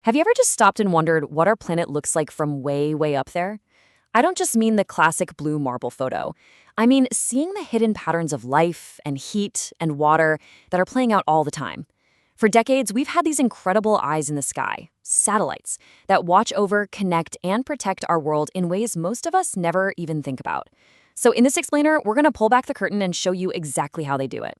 Have you ever just stopped and wondered what our planet looks like from way, way up there? I don't just mean the classic blue marble photo. I mean seeing the hidden patterns of life and heat and water that are playing out all the time. For decades, we've had these incredible eyes in the sky, satellites, that watch over, connect, and protect our world in ways most of us never even think about. So in this explainer, we're going to pull back the curtain and show you exactly how they do it.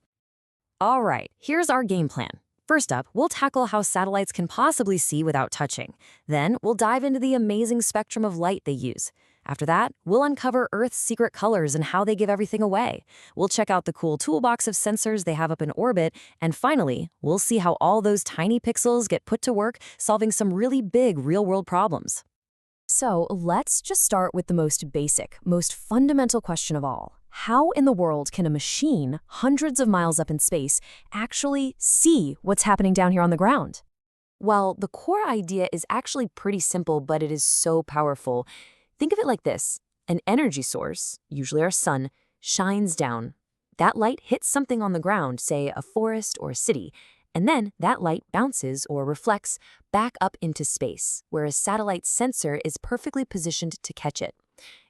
All right, here's our game plan. First up, we'll tackle how satellites can possibly see without touching. Then, we'll dive into the amazing spectrum of light they use. After that, we'll uncover Earth's secret colors and how they give everything away. We'll check out the cool toolbox of sensors they have up in orbit. And finally, we'll see how all those tiny pixels get put to work solving some really big real-world problems. So let's just start with the most basic, most fundamental question of all. How in the world can a machine hundreds of miles up in space actually see what's happening down here on the ground? Well, the core idea is actually pretty simple, but it is so powerful. Think of it like this. An energy source, usually our sun, shines down. That light hits something on the ground, say a forest or a city, and then that light bounces or reflects back up into space, where a satellite sensor is perfectly positioned to catch it.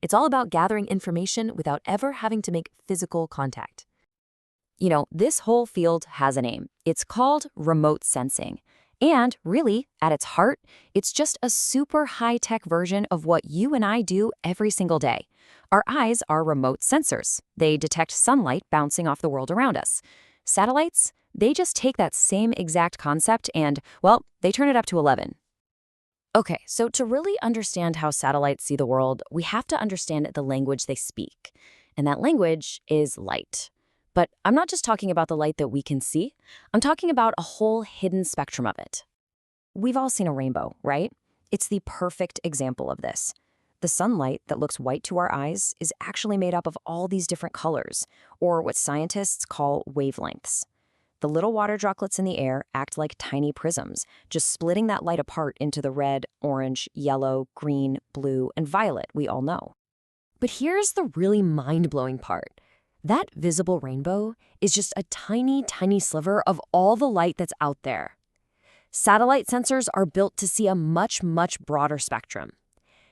It's all about gathering information without ever having to make physical contact. This whole field has a name. It's called remote sensing. And really, at its heart, it's just a super high-tech version of what you and I do every single day. Our eyes are remote sensors. They detect sunlight bouncing off the world around us. Satellites, they just take that same exact concept and, well, they turn it up to 11. Okay, so to really understand how satellites see the world, we have to understand the language they speak. And that language is light. But I'm not just talking about the light that we can see. I'm talking about a whole hidden spectrum of it. We've all seen a rainbow, right? It's the perfect example of this. The sunlight that looks white to our eyes is actually made up of all these different colors, or what scientists call wavelengths. The little water droplets in the air act like tiny prisms, just splitting that light apart into the red, orange, yellow, green, blue, and violet we all know. But here's the really mind-blowing part. That visible rainbow is just a tiny, tiny sliver of all the light that's out there. Satellite sensors are built to see a much, much broader spectrum.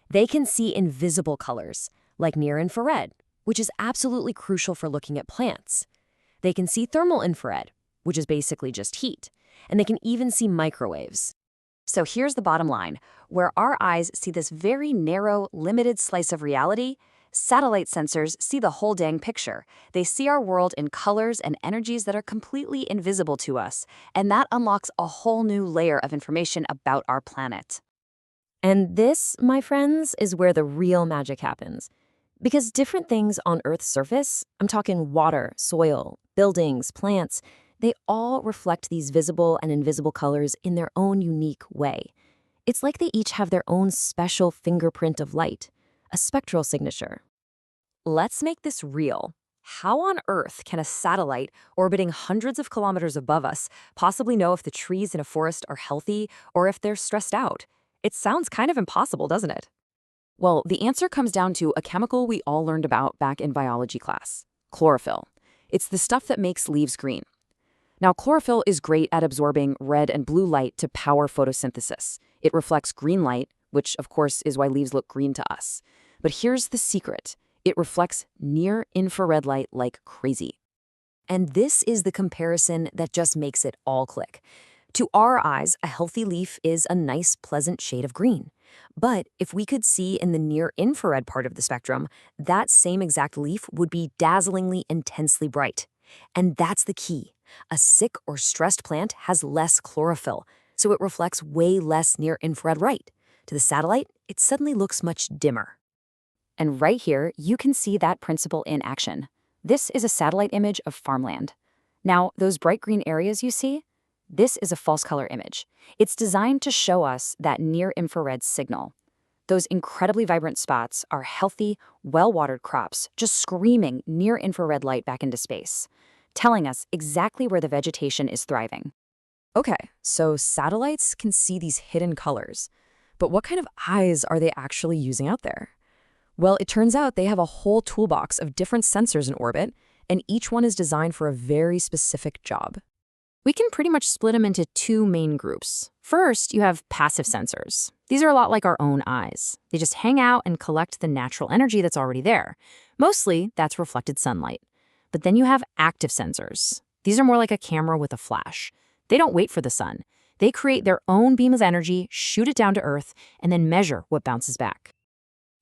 They can see invisible colors, like near-infrared, which is absolutely crucial for looking at plants. They can see thermal infrared, which is basically just heat, and they can even see microwaves. So here's the bottom line. Where our eyes see this very narrow, limited slice of reality, satellite sensors see the whole dang picture. They see our world in colors and energies that are completely invisible to us, and that unlocks a whole new layer of information about our planet. And this, my friends, is where the real magic happens. Because different things on Earth's surface, I'm talking water, soil, buildings, plants, they all reflect these visible and invisible colors in their own unique way. It's like they each have their own special fingerprint of light, a spectral signature. Let's make this real. How on earth can a satellite orbiting hundreds of kilometers above us possibly know if the trees in a forest are healthy or if they're stressed out? It sounds kind of impossible, doesn't it? Well, the answer comes down to a chemical we all learned about back in biology class: chlorophyll. It's the stuff that makes leaves green. Now, chlorophyll is great at absorbing red and blue light to power photosynthesis. It reflects green light, which of course is why leaves look green to us. But here's the secret. It reflects near-infrared light like crazy. And this is the comparison that just makes it all click. To our eyes, a healthy leaf is a nice, pleasant shade of green. But if we could see in the near-infrared part of the spectrum, that same exact leaf would be dazzlingly intensely bright. And that's the key. A sick or stressed plant has less chlorophyll, so it reflects way less near-infrared light. To the satellite, it suddenly looks much dimmer. And right here, you can see that principle in action. This is a satellite image of farmland. Now, those bright green areas you see? This is a false color image. It's designed to show us that near-infrared signal. Those incredibly vibrant spots are healthy, well-watered crops just screaming near-infrared light back into space, telling us exactly where the vegetation is thriving. Okay, so satellites can see these hidden colors. But what kind of eyes are they actually using out there? Well, it turns out they have a whole toolbox of different sensors in orbit, and each one is designed for a very specific job. We can pretty much split them into two main groups. First, you have passive sensors. These are a lot like our own eyes. They just hang out and collect the natural energy that's already there. Mostly, that's reflected sunlight. But then you have active sensors. These are more like a camera with a flash. They don't wait for the sun. They create their own beam of energy, shoot it down to Earth, and then measure what bounces back.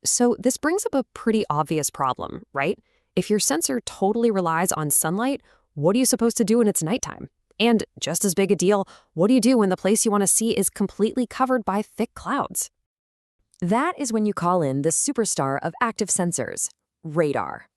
So this brings up a pretty obvious problem, right? If your sensor totally relies on sunlight, what are you supposed to do when it's nighttime? And just as big a deal, what do you do when the place you want to see is completely covered by thick clouds? That is when you call in the superstar of active sensors, radar.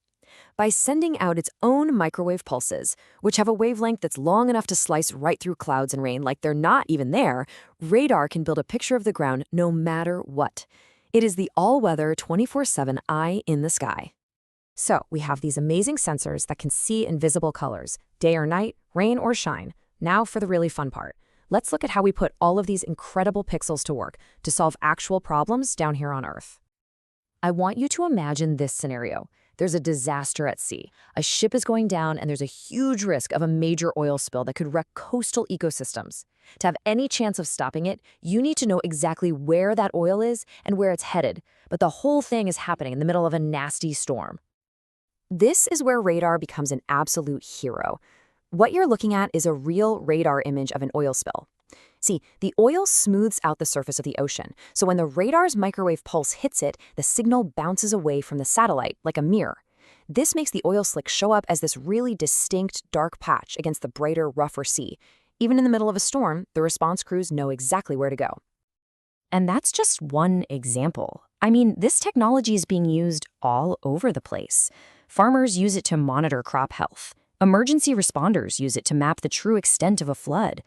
By sending out its own microwave pulses, which have a wavelength that's long enough to slice right through clouds and rain like they're not even there, radar can build a picture of the ground no matter what. It is the all-weather 24/7 eye in the sky. So we have these amazing sensors that can see invisible colors, day or night, rain or shine. Now for the really fun part. Let's look at how we put all of these incredible pixels to work to solve actual problems down here on Earth. I want you to imagine this scenario. There's a disaster at sea. A ship is going down and there's a huge risk of a major oil spill that could wreck coastal ecosystems. To have any chance of stopping it, you need to know exactly where that oil is and where it's headed. But the whole thing is happening in the middle of a nasty storm. This is where radar becomes an absolute hero. What you're looking at is a real radar image of an oil spill. See, the oil smooths out the surface of the ocean, so when the radar's microwave pulse hits it, the signal bounces away from the satellite like a mirror. This makes the oil slick show up as this really distinct dark patch against the brighter, rougher sea. Even in the middle of a storm, the response crews know exactly where to go. And that's just one example. I mean, this technology is being used all over the place. Farmers use it to monitor crop health. Emergency responders use it to map the true extent of a flood.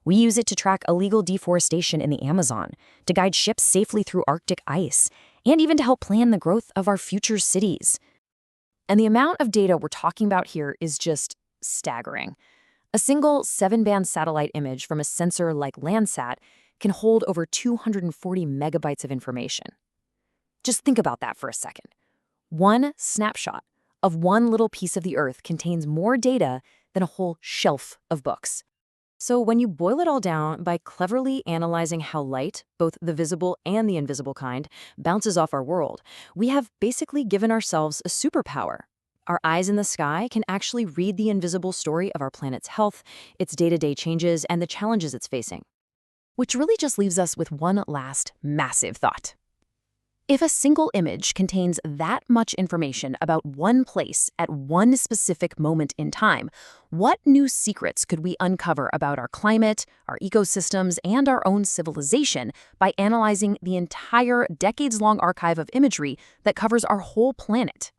We use it to track illegal deforestation in the Amazon, to guide ships safely through Arctic ice, and even to help plan the growth of our future cities. And the amount of data we're talking about here is just staggering. A single 7-band satellite image from a sensor like Landsat can hold over 240 megabytes of information. Just think about that for a second. One snapshot of one little piece of the Earth contains more data than a whole shelf of books. So when you boil it all down by cleverly analyzing how light, both the visible and the invisible kind, bounces off our world, we have basically given ourselves a superpower. Our eyes in the sky can actually read the invisible story of our planet's health, its day-to-day changes, and the challenges it's facing. Which really just leaves us with one last massive thought. If a single image contains that much information about one place at one specific moment in time, what new secrets could we uncover about our climate, our ecosystems, and our own civilization by analyzing the entire decades-long archive of imagery that covers our whole planet?